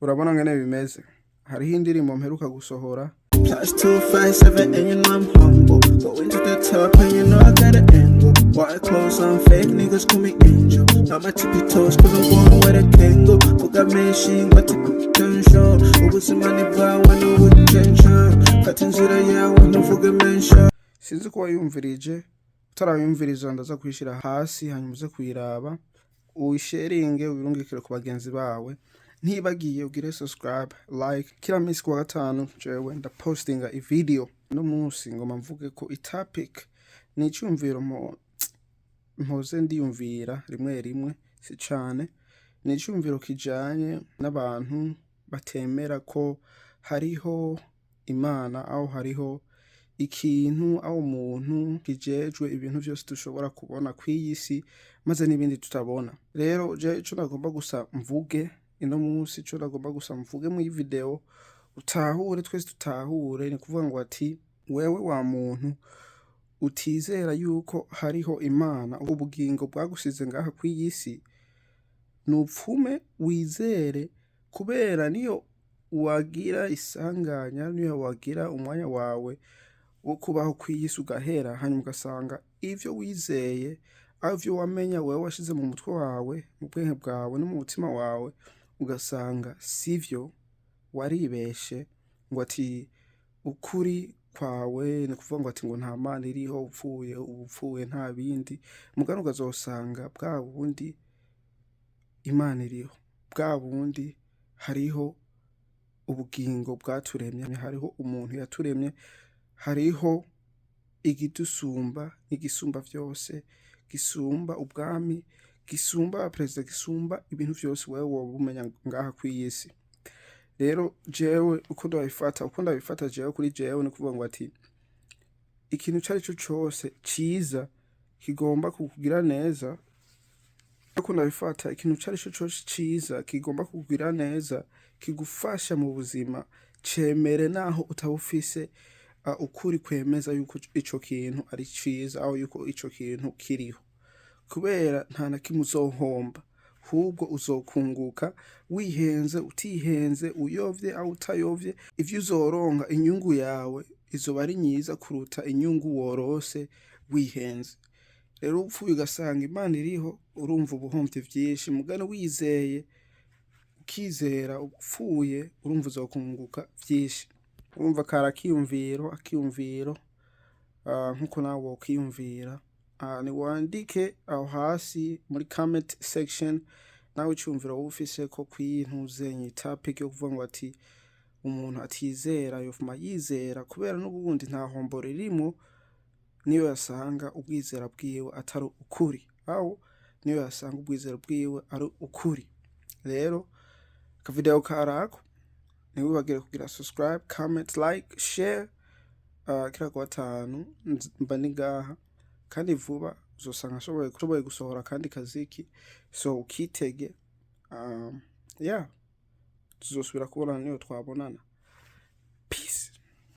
urabona ngene bimeze. Hariho indirimbo mperuka gusohora +257 and you know I'm humble. Going to the top and you know I got an angle. White clothes on fake niggas call me angel. Now my tippy toes cause I'm going where I can go. Fuga menshi ngwati attention. Ubuzima ni bwa wana attention. Atizera wana fuga menshi. Sinzi ko wayumvirije, utarayumviriza ndaza kwishira hasi hanyuma uze kuyiraba, uyisharinge ubirungikire ku bagenzi bawe. Ntibagiye ugire subscribe, like, kila minsi kuwa gatanu jewe ndapostinga video. No munsi ngoma mvuge ko topic ni icyumviro mpoze ndiyumvira rimwe rimwe si cyane. Ni icyumviro kijanye n'abantu batemera ko hariho Imana aho hariho ikintu aho umuntu kijejwe ibintu byose dushobora kubona kw'iyisi maze n'ibindi tutabona. Rero je ico nagomba gusa mvuge ino munsi ico nagomba gusa mvuge mu video utahure twese tutahure ni kuvuga ngo ati wewe wa muntu utizera yuko hariho Imana ubugingo bwagusize ngaha kw'iyisi nupfume wizere kubera niyo wagira isanganya niyo wagira umwanya wawe wo kubaho kw'iyisi ugahera hanyuma ugasanga ivyo wizeye avyo wamenya wewe washize mu mutwe wawe mu bwenge bwawe no mu mutima wawe ugasanga sivyo waribeshe ngo ati ukuri kwawe ni kuvuga ngo ati ngo nta Mana iriho upfuye nta bindi mugano ukazosanga bwa bundi Imana iriho bwa bundi hariho ubugingo bwaturemye hariho umuntu yaturemye hariho igidusumba igisumba vyose gisumba ubwami gisumba perezida gisumba ibintu vyose wewe wobumenya ngaha kw'iyisi. Rero jewe uko ndabifata jewe kuri jewe ni kuvuga ngo ati ikintu cari cyo cyose ciza kigomba kukugira neza. Uko ndabifata ikintu cari cyo cyose ciza kigomba kukugira neza kigufasha mu buzima cemere naho utabufise ukuri kwemeza yuko ico kintu ari ciza aho yuko ico kintu kiriho kubera nta na kimwe uzohomba hubwo uzokunguka wihenze utihenze uyovye aho utayovye ivyo uzoronka inyungu yawe izoba ari nyiza kuruta inyungu worose wihenze. Rero upfuye ugasanga Imana iriho urumva ubuhomvye vyinshi mugano wizeye ukizera upfuye urumva uzokunguka vyinshi. Urumva kara akiyumviro nkuko nawe ukiyumvira ni wandike aho hasi muri comment section nawe cyumvira wowe ufise ko kwintuzenye topic yo kuvuga ngo ati umuntu atizera yofuma yizera kubera n'ubundi nta hombo ririmo niyo yasanga ubwizera bwiwe atari ukuri aho niyo yasanga ubwizera bwiwe ari ukuri. Rero ka video karako niwibagire kugira subscribe, comment, like, share kira kwa gatanu mba ni ngaha kandi vuba uzosanga nshoboye gusohora kandi kaziki so ukitege tuzosubira kubona niyo twabonana. Peace.